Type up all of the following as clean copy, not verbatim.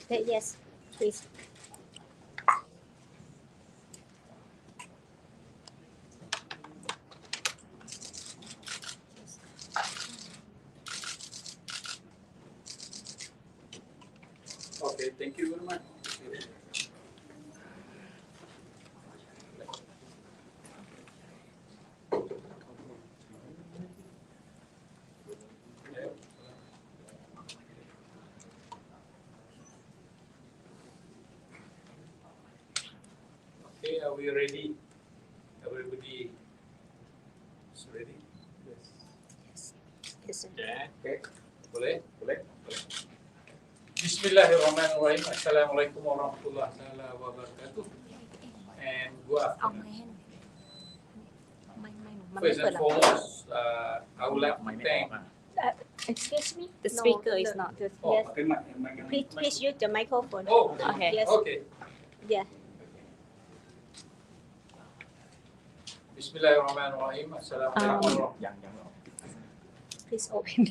Yes, please. Okay, thank you very much. Okay, are we ready? Everybody is ready? Yes, sir. Okay. Boleh? Boleh? Bismillahirrahmanirrahim. Assalamualaikum warahmatullahi wabarakatuh. And good เอาไม้ afternoon. ให้หน่อยไม่มันไม่ First เปิด and ลำโพง foremost, I would like to thank. Excuse me, the speaker is not. Oh, Yes, please use the microphone. Oh, Okay. Yes. okay. Yeah. Bismillahirrahmanirrahim. Assalamualaikum warahmatullahi. Please open.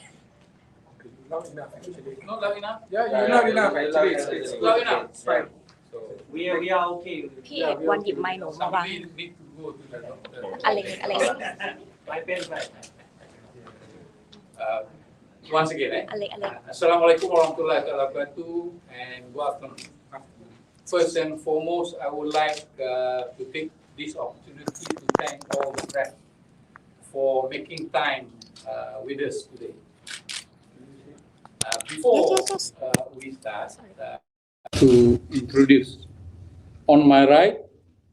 Not loud enough? Yeah, you're not enough actually. It's Loud enough. fine. So, We are okay. พี่เอกวันหยิบไม้หนูมาวาง somebody need to go to the doctor. อะไรอะไร My pen, right? Once again, อะไรอะไร Assalamualaikum warahmatullahi wabarakatuh and good afternoon. First and foremost, I would like to take this opportunity to thank all the press for making time with us today. Before Yes. we start, to introduce, on my right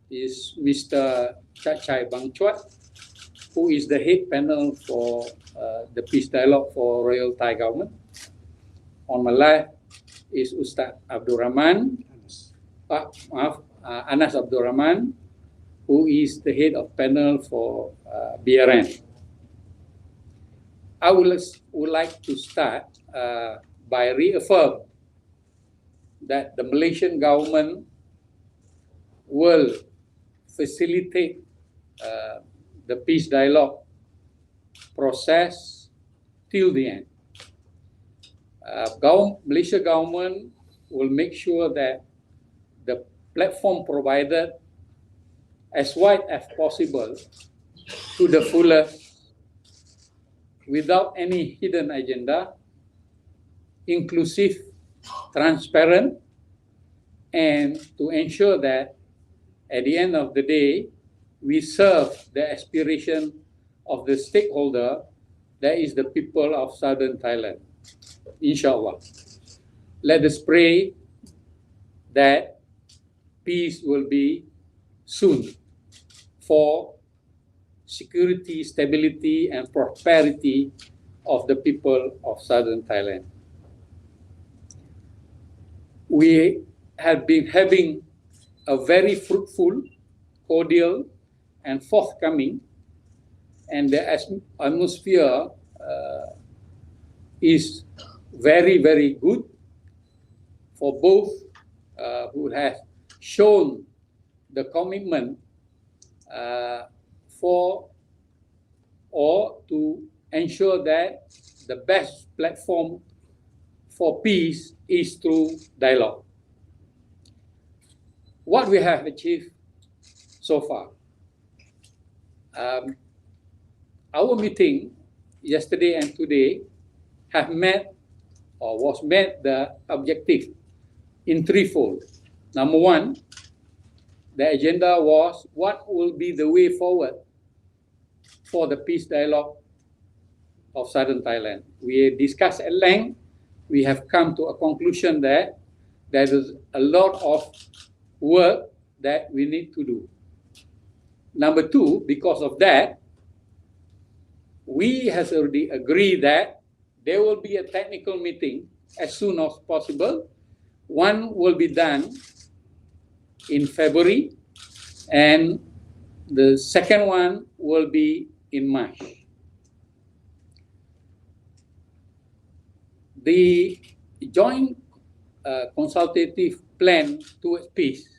is Mr. Chachai Bangchuat, who is the head panel for the Peace Dialogue for Royal Thai Government. On my left is Ustaz Abdul Rahman, Anas Abdul Rahman, who is the head of panel for BRN. I would like to start by reaffirm that the Malaysian government will facilitate the peace dialogue process till the end. Malaysia government will make sure that the platform provided as wide as possible to the fullest without any hidden agenda, inclusive, transparent, and to ensure that at the end of the day, we serve the aspiration of the stakeholder, that is the people of Southern Thailand. Inshallah. Let us pray that peace will be soon for security, stability, and prosperity of the people of Southern Thailand. We have been having a very fruitful, cordial, and forthcoming, and the atmosphere is very, very good for both who have shown the commitment for or to ensure that the best platform for peace is through dialogue. What we have achieved so far. Our meeting yesterday and today have met or was met the objective in threefold. Number one, the agenda was what will be the way forward for the peace dialogue of Southern Thailand. We discussed at length. We have come to a conclusion that there is a lot of work that we need to do. Number two, because of that, we has already agreed that there will be a technical meeting as soon as possible. One will be done in February, and the second one will be in March. The joint consultative plan towards peace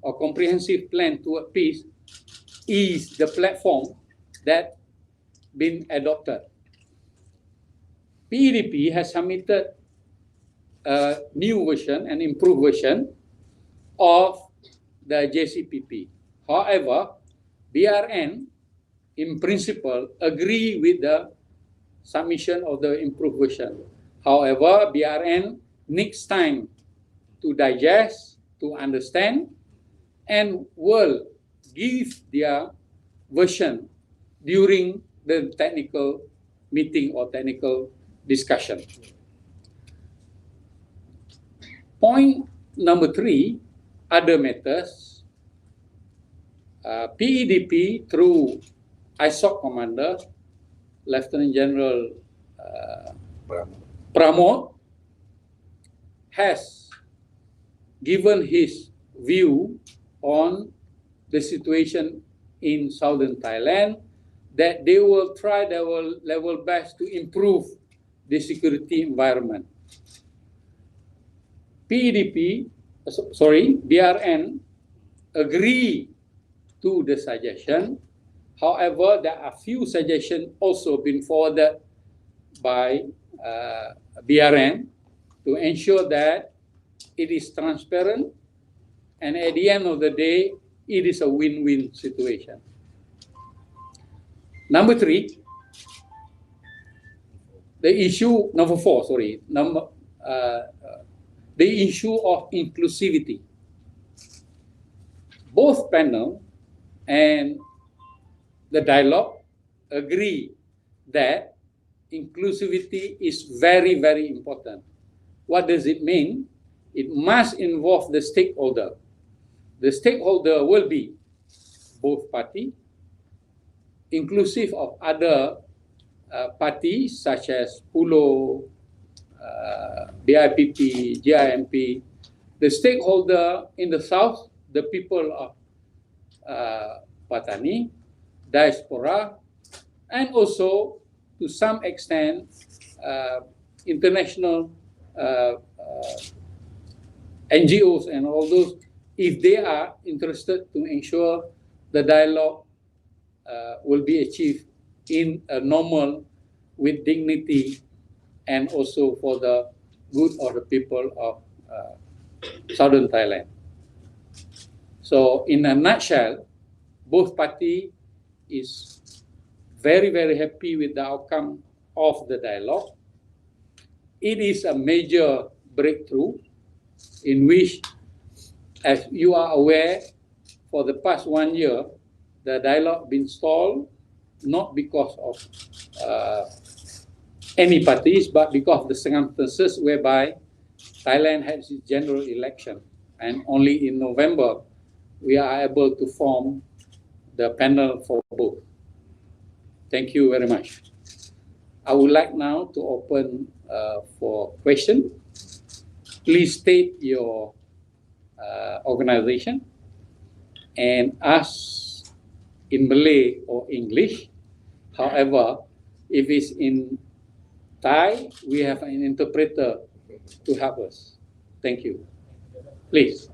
or comprehensive plan towards peace is the platform that been adopted. PEDP has submitted a new version, an improved version of the JCPP. However, BRN, in principle, agree with the submission of the improved version. However, BRN needs time to digest, to understand, and will give their version during the technical meeting or technical discussion. Point number 3, other matters. PEDP through ISOC Commander, Lieutenant General Pramod, has given his view on the situation in southern Thailand, that they will try their level best to improve the security environment. BRN agree to the suggestion. However, there are few suggestions also been forwarded by BRN to ensure that it is transparent, and at the end of the day, it is a win-win situation. Number 4, the issue of inclusivity. Both panel and the dialogue agree that inclusivity is very, very important. What does it mean? It must involve the stakeholder. The stakeholder will be both parties, inclusive of other parties such as PULO, BIPP, GIMP, the stakeholder in the south, the people of Patani, diaspora, and also to some extent international NGOs and all those, if they are interested to ensure the dialogue will be achieved in a normal, with dignity, and also for the good of the people of southern Thailand. So in a nutshell, both parties is very, very happy with the outcome of the dialogue. It is a major breakthrough in which, as you are aware, for the past 1 year, the dialogue been stalled, not because of any parties, but because of the circumstances whereby Thailand has its general election, and only in November we are able to form the panel for both. Thank you very much. I would like now to open for question. Please state your organization and ask in Malay or English. However, if it's in Thai, we have an interpreter to help us. Thank you. Please.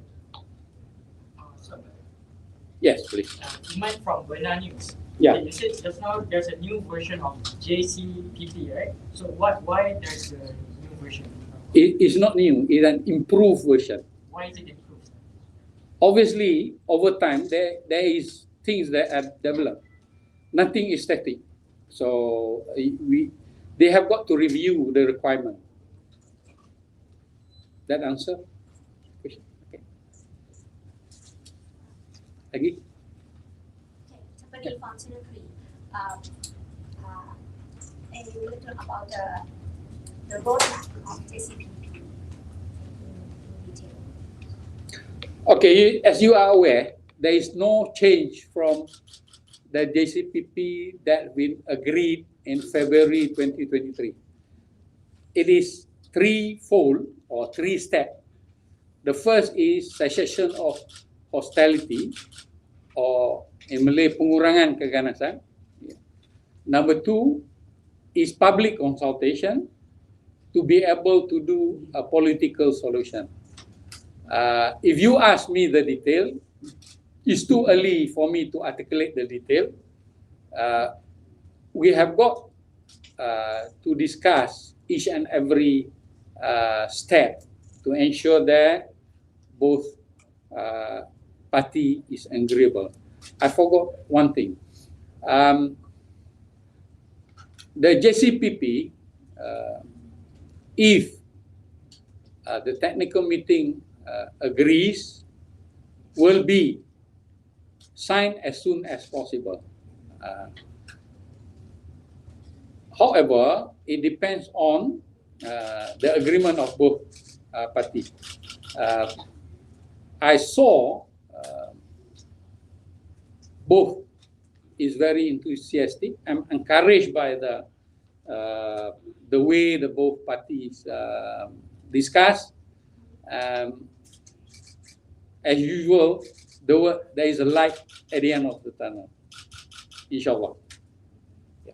Yes, please. Mike from Brn News. Yeah. You said just now there's a new version of JCPP, right? So why there's a new version? It's not new. It's an improved version. Why is it improved? Obviously, over time, there is things that are developed. Nothing is static. So they have got to review the requirement. That answer? Okay. Lagi? Somebody from Singapore, and you will talk about the roadmap of JCPP in detail. Okay, as you are aware, there is no change from the JCPP that we agreed in February 2023. It is threefold or 3 steps. The first is cessation of hostility, or in Malay, pengurangan keganasan. Number 2 is public consultation to be able to do a political solution. If you ask me the detail, it's too early for me to articulate the detail. We have got to discuss each and every step to ensure that both party is agreeable. I forgot one thing. The JCPP, if the technical meeting agrees, will be signed as soon as possible. However, it depends on the agreement of both parties. I saw both is very enthusiastic. I'm encouraged by the way the both parties discuss. As usual, there is a light at the end of the tunnel, inshallah. The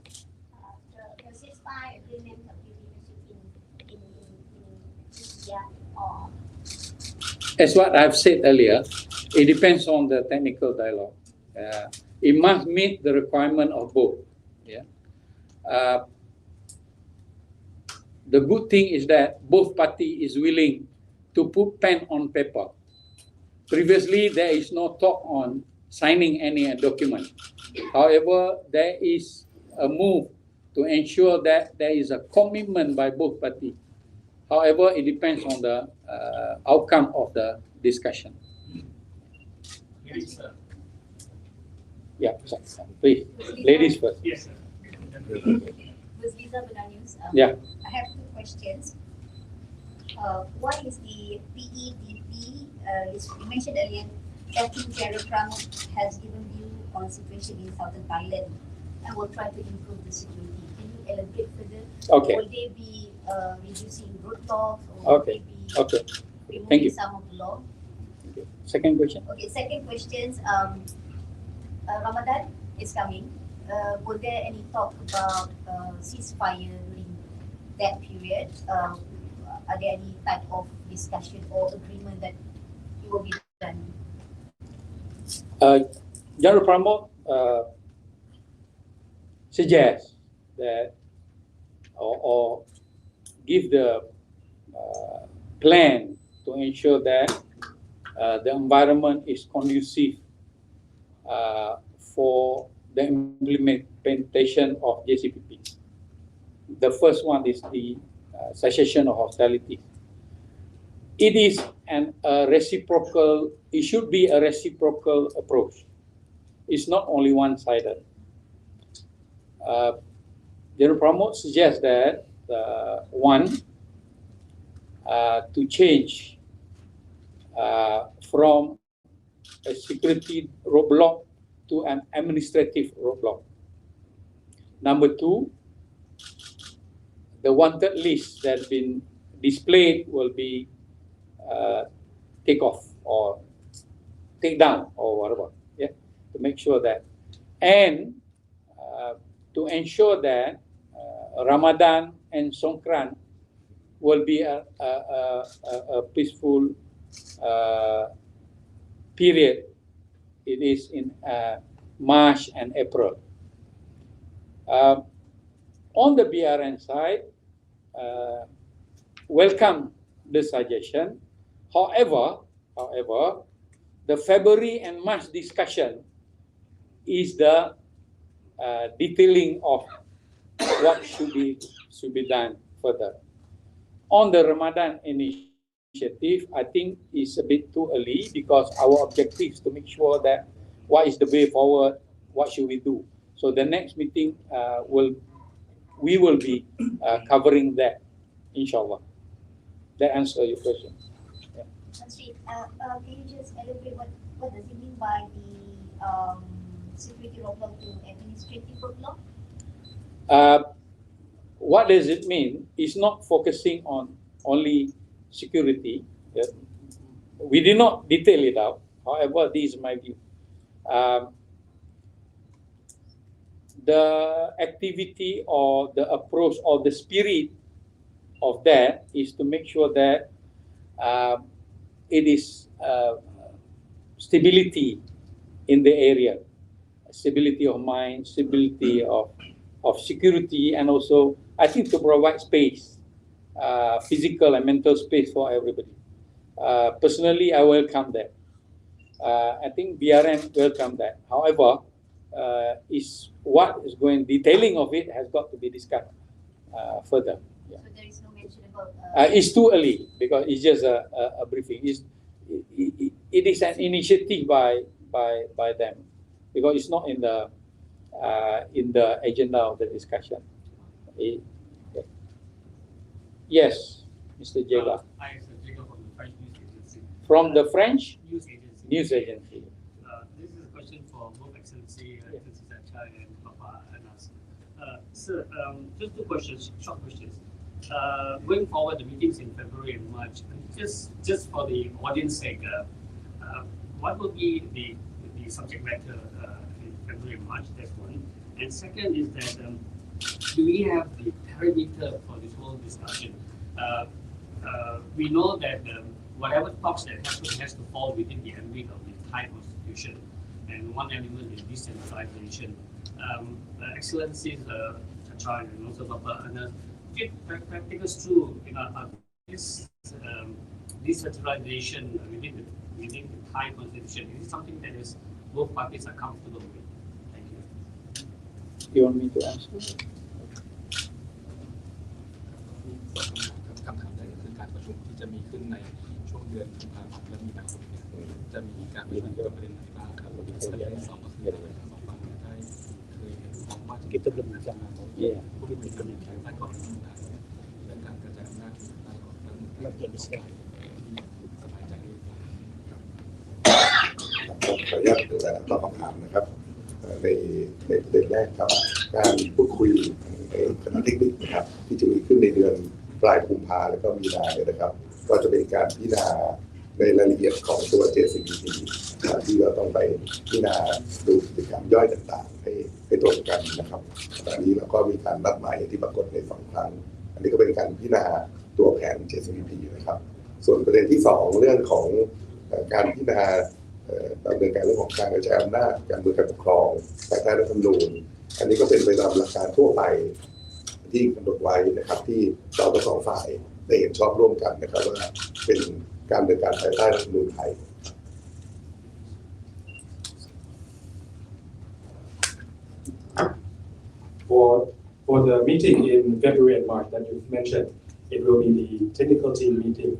ceasefire agreement of the leadership in India or As what I've said earlier, it depends on the technical dialogue. It must meet the requirement of both. Yeah. The good thing is that both parties is willing to put pen on paper. Previously, there is no talk on signing any document. However, there is a move to ensure that there is a commitment by both parties. However, it depends on the outcome of the discussion. Yes, sir. Yeah, please, ladies first. Yes, sir. with Lisa Benanews. Yeah. I have two questions. What is the PEDP? You mentioned earlier, Captain Gerald Pramod has given view on situation in southern Thailand and will try to improve the security. Can you elaborate further? Okay. Will they be reducing roadblocks or Okay. will they be Okay. removing Thank you. some of the law? Okay. Second question. Okay, second question. Ramadan is coming. Were there any talk about ceasefire during that period? Are there any type of discussion or agreement that it will be done? General Pramod suggests that or give the plan to ensure that the environment is conducive for the implementation of JCPP. The first one is the cessation of hostility. It is reciprocal. It should be a reciprocal approach. It's not only one-sided. General Pramod suggests that to change from a security roadblock to an administrative roadblock. Number two, the wanted list that has been displayed will be take off or take down or whatever, yeah, to make sure that, and to ensure that Ramadan and Songkran will be a peaceful period. It is in March and April. On the BRN side, welcome the suggestion. However, the February and March discussion is the detailing of what should be done further. On the Ramadan initiative, I think it's a bit too early because our objective is to make sure that what is the way forward, what should we do. So the next meeting we will be covering that, inshallah. That answers your question. Yeah. Can you just elaborate what does it mean by the security roadblock to administrative roadblock? What does it mean? It's not focusing on only security. We did not detail it out. However, this is my view. The activity or the approach or the spirit of that is to make sure that it is stability in the area, stability of mind, stability of security, and also I think to provide space, physical and mental space for everybody. personally, I welcome that. I think BRN welcome that. However, is what is going detailing of it has got to be discussed further. Yeah. So there is no mention about. It's too early because it's just a briefing. It is an initiative by them because it's not in the agenda of the discussion. Yes, Mr. Jega. I am Jega from the French news agency. From the French News agency. news agency. This is a question for both Excellency, Excellency Chai and Papa Anas. Sir, just two questions, short questions. Going forward, the meetings in February and March, just for the audience sake, what will be the subject matter in February and March? That's one. And second is that do we have the parameter for this whole discussion? We know that whatever talks that happen has to fall within the ambit of the Thai Constitution, and one element is decentralization. Excellencies, Chachai and also Papa Anas, take us through this decentralization within the Thai Constitution. Is it something that is both parties are comfortable with? Thank you. You want me to answer? คำถามแรกก็คือการประชุมที่จะมีขึ้นในช่วงเดือนกุมภาพันธ์และมีนาคมเนี่ยจะมีการประชุมเกี่ยวกับประเด็นไหนบ้างครับประเด็นที่สองก็คือบอกว่าได้เคยเห็นของว่าจะ Kita belum bicara. Yeah. ผู้ที่มีกำลังใจใต้กฎหมายและการกระจายอำนาจใต้กฎหมายและเกิดสบายใจหรือเปล่าครับ ขออนุญาตตอบคำถามนะครับในประเด็นแรกครับการพูดคุยในคณะเทคนิคนะครับที่จะมีขึ้นในเดือนปลายกุมภาแล้วก็มีนาเนี่ยนะครับก็จะเป็นการพิจารณาในรายละเอียดของตัว JCPT ที่เราต้องไปพิจารณาดูกิจกรรมย่อยต่างๆให้ตรงกันนะครับตอนนี้เราก็มีการนัดหมายที่ปรากฏใน2 ครั้งอันนี้ก็เป็นการพิจารณาตัวแผน JCPT นะครับส่วนประเด็นที่2เรื่องของการพิจารณาดำเนินการเรื่องของการกระจายอำนาจการเมืองการปกครองภายใต้รัฐธรรมนูญอันนี้ก็เป็นไปตามหลักการทั่วไปที่กำหนดไว้นะครับที่เราทั้ง2 ฝ่ายได้เห็นชอบร่วมกันนะครับว่าเป็นการดำเนินการภายใต้รัฐธรรมนูญไทย For the meeting in February and March that you've mentioned, it will be the technical team meeting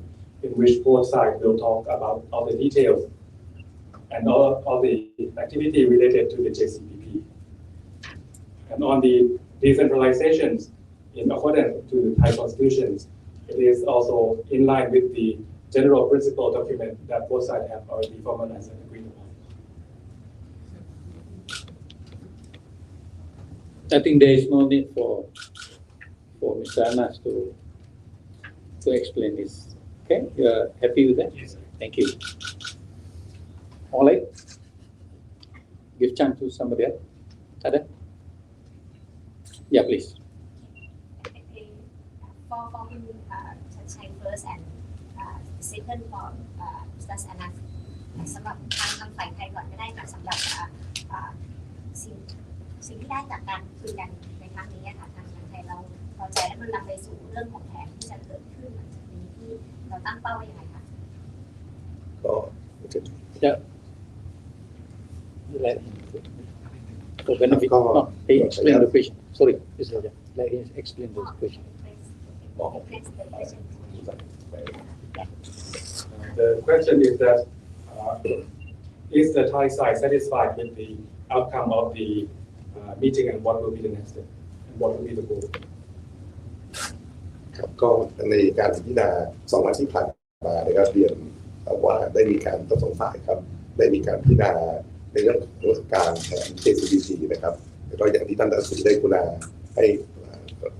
in which both sides will talk about all the details and all the activity related to the JCPP. And on the decentralizations, in accordance to the Thai constitutions, it is also in line with the general principle document that both sides have already formalized and agreed upon. I think there is no need for Mr. Anas to explain this. Okay, you are happy with that? Yes, sir. Thank you. All right. Give chance to somebody else. Ada? Yeah, please. For Chachai first and second for Mr. Anas สำหรับทางฝ่ายไทยก่อนก็ได้ค่ะสำหรับสิ่งที่ได้จากการคุยกันในครั้งนี้ค่ะทางไทยเราพอใจและมันนำไปสู่เรื่องของแผนที่จะเกิดขึ้นหลังจากนี้ที่เราตั้งเป้าไว้ยังไงคะ Yeah. Let him. For benefit. No, he explain the question. Sorry, Mr. Raja. Let him explain the question. The question is that is the Thai side satisfied with the outcome of the meeting and what will be the next step and what will be the goal? ครับก็ในการพิจารณา2 วันที่ผ่านมานะครับเรียนว่าได้มีการทั้ง2 ฝ่ายครับได้มีการพิจารณาในเรื่องของการแผน JCPT นะครับแล้วก็อย่างที่ท่านรัฐมนตรีได้กรุณาให้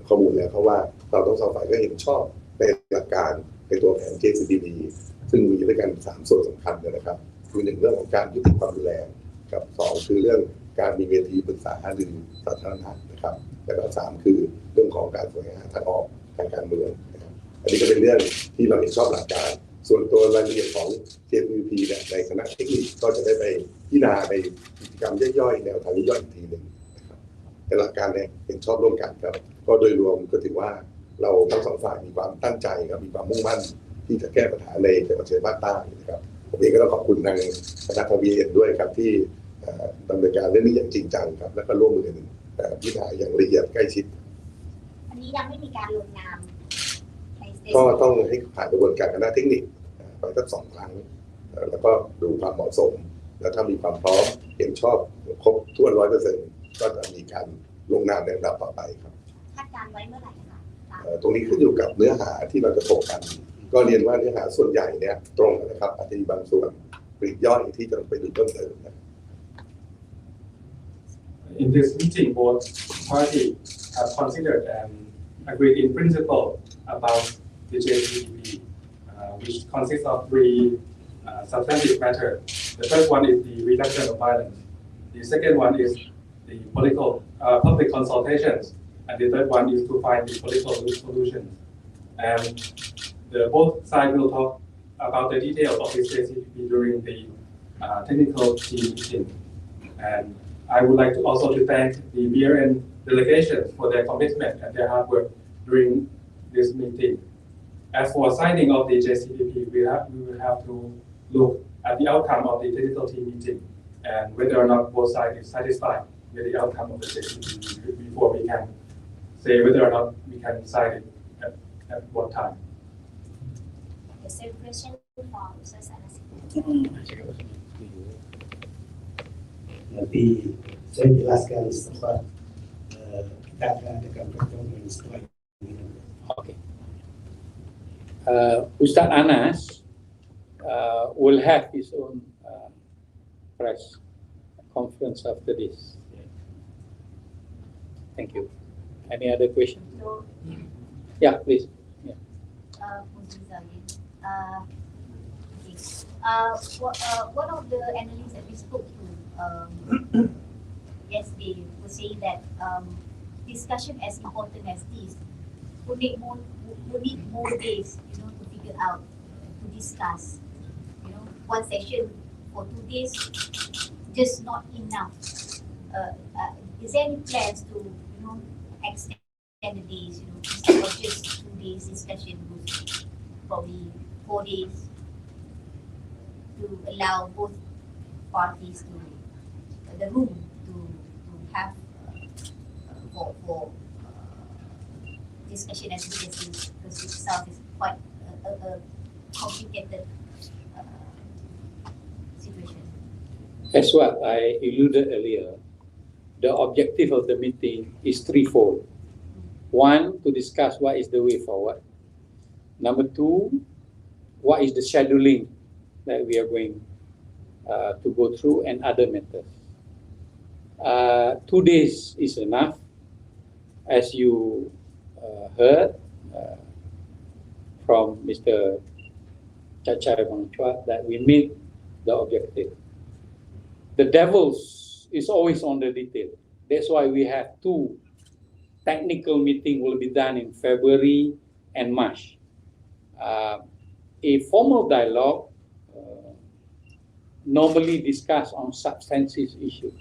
ข้อมูลแล้วเพราะว่าเราทั้ง2 ฝ่ายก็เห็นชอบในหลักการในตัวแผน JCPT ซึ่งมีด้วยกัน3 ส่วนสำคัญนะครับคือ1เรื่องของการยุติความรุนแรงกับ2คือเรื่องการมีเวทีปรึกษาหารือสาธารณะนะครับแล้วก็3คือเรื่องของการแสวงหาทางออกทางการเมืองนะครับอันนี้ก็เป็นเรื่องที่เราเห็นชอบหลักการส่วนตัวรายละเอียดของ JCPT เนี่ยในคณะเทคนิคก็จะได้ไปพิจารณาในกิจกรรมย่อยๆแนวทางย่อยอีกทีหนึ่งนะครับแต่หลักการเนี่ยเห็นชอบร่วมกันครับก็โดยรวมก็ถือว่าเราทั้ง2 ฝ่ายมีความตั้งใจครับมีความมุ่งมั่น ที่จะแก้ปัญหาในจังหวัดชายแดนภาคใต้นะครับผมเองก็ต้องขอบคุณทางคณะทาง BN ด้วยครับที่ดำเนินการเรื่องนี้อย่างจริงจังครับและก็ร่วมมือกันพิจารณาอย่างละเอียดใกล้ชิด อันนี้ยังไม่มีการลงนามในสเต ก็ต้องให้ผ่านกระบวนการคณะเทคนิคไปสัก2 ครั้งแล้วก็ดูความเหมาะสมแล้วถ้ามีความพร้อมเห็นชอบครบถ้วน 100% ก็จะมีการลงนามในลำดับต่อไปครับ คาดการณ์ไว้เมื่อไหร่คะ ตรงนี้ขึ้นอยู่กับเนื้อหาที่เราจะถกกัน ก็เรียนว่าเนื้อหาส่วนใหญ่เนี่ยตรงนะครับอาจจะมีบางส่วนปลีกย่อยที่จะไปดูเพิ่มเติมนะ In this meeting, both parties have considered and agreed in principle about the JCPP, which consists of 3 substantive matters. The first one is the reduction of violence. The second one is the political public consultations, and the third one is to find the political solutions. And both sides will talk about the details of this JCPP during the technical team meeting. And I would like to also to thank the BRN delegation for their commitment and their hard work during this meeting. As for signing of the JCPP, we will have to look at the outcome of the technical team meeting and whether or not both sides is satisfied with the outcome of the JCPP before we can say whether or not we can sign it at what time. The same question for Mr. Sanasi. Nanti saya jelaskan setelah kita akan bertemu setelah ini. Okay. Ustaz Anas will have his own press conference after this. Thank you. Any other question? So, Yeah, please. Yeah. One of the analysts that we spoke to yesterday was saying that discussion as important as this would need more days, to figure out, to discuss. One session for 2 days just not enough. Is there any plans to, extend the days, instead of just 2 days discussion, probably 4 days, to allow both parties to the room to have for discussion as it is, because it itself is quite a complicated situation. As what I alluded earlier, the objective of the meeting is threefold. 1, to discuss what is the way forward. Number 2, what is the scheduling that we are going to go through and other matters. 2 days is enough, as you heard from Mr. Chachai Bangchua that we meet the objective. The devil is always on the detail. That's why we have 2 technical meetings will be done in February and March. A formal dialogue normally discuss on substantive issues.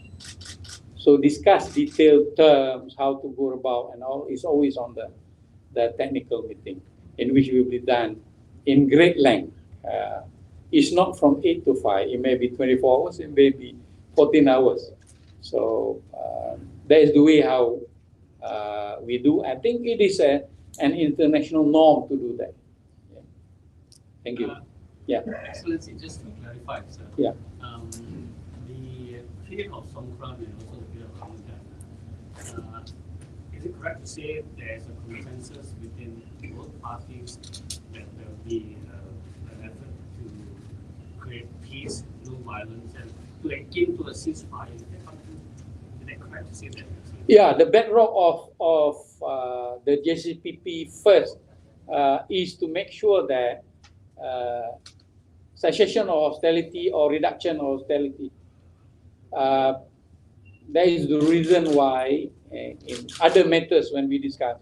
So discuss detailed terms, how to go about and all is always on the technical meeting, in which will be done in great length. It's not from 8 to 5, it may be 24 hours, it may be 14 hours. So that is the way how we do. I think it is an international norm to do that. Yeah. Thank you. Yeah. Excellency, just to clarify, sir. Yeah. The period of Songkran and also the period of Ramadan, is it correct to say there is a consensus within both parties that there will be an effort to create peace, no violence, and to akin to a ceasefire? Is that correct to say that? Yeah, the bedrock of the JCPP first is to make sure that cessation of hostility or reduction of hostility. That is the reason why in other matters when we discuss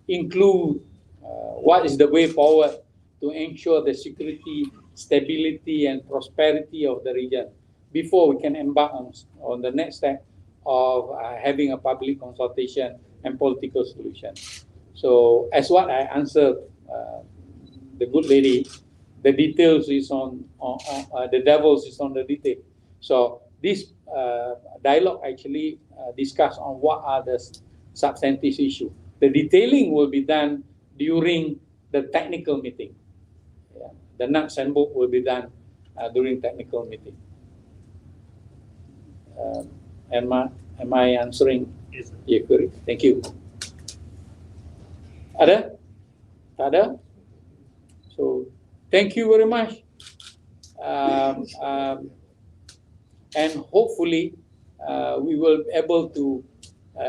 include what is the way forward to ensure the security, stability and prosperity of the region before we can embark on the next step of having a public consultation and political solution. So as what I answered the good lady, the details is on the devils is on the detail. So this dialogue actually discuss on what are the substantive issue. The detailing will be done during the technical meeting. Yeah. The nuts and bolts will be done during technical meeting. Am I answering your query? Thank you. Ada? Ada? So thank you very much. And hopefully we will be able to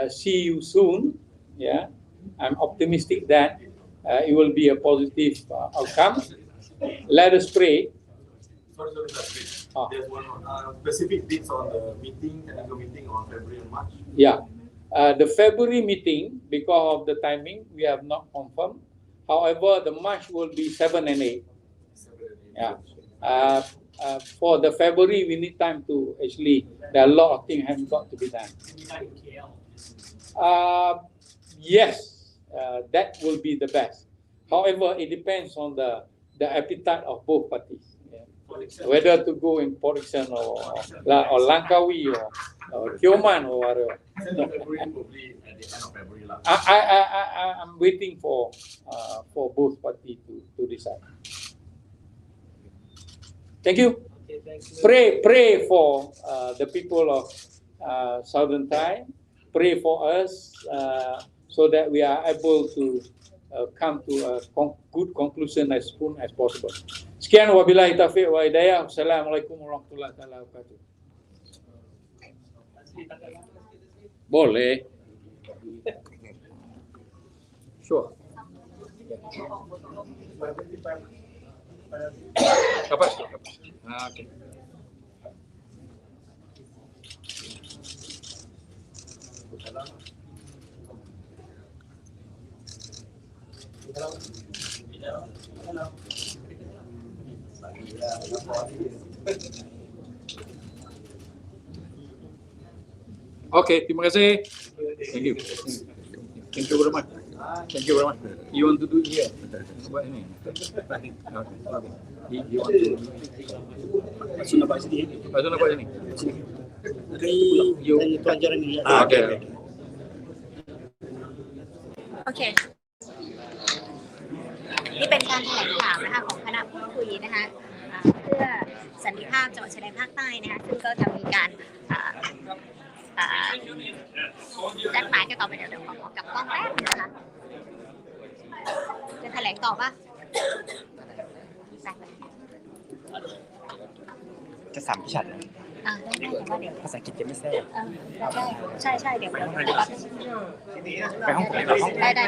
see you soon. Yeah, I'm optimistic that it will be a positive outcome. Let us pray. Sorry. There's one specific dates on the meeting, technical meeting on February and March. Yeah, the February meeting, because of the timing, we have not confirmed. However, the March will be 7 and 8. 7 and 8. Yeah. For the February, we need time to actually. There are a lot of things have got to be done. Yes, that will be the best. However, it depends on the appetite of both parties. Yeah. Whether to go in Porikson or Langkawi or Tioman or whatever. February probably at the end of February. I'm waiting for both parties to decide. Thank you. Okay, Pray for the people of Southern Thai. Pray for us so that we are able to come to a good conclusion as soon as possible. Sekian wabillahi taufiq wa hidayah. Wassalamualaikum warahmatullahi wabarakatuh. Boleh. Sure. Kapan? Okay. Okay, terima kasih. Thank you. Thank you very much. Thank you very much. You want to do it here? Buat ini. Okay. You want to? Pasal nampak sini. Pasal nampak sini. You. Okay. โอเค นี่เป็นการแถลงข่าวนะคะของคณะพูดคุยนะคะเพื่อสันติภาพจังหวัดชายแดนภาคใต้นะคะซึ่งก็จะมีการนัดหมายกันต่อไปเดี๋ยวขอกลับกล้องแป๊บนึงนะคะจะแถลงต่อป่ะจะสามพิชัด ได้แต่ว่าเดี๋ยว ภาษาอังกฤษจะไม่แทรก ใช่เดี๋ยวไปห้อง ไปห้อง ได้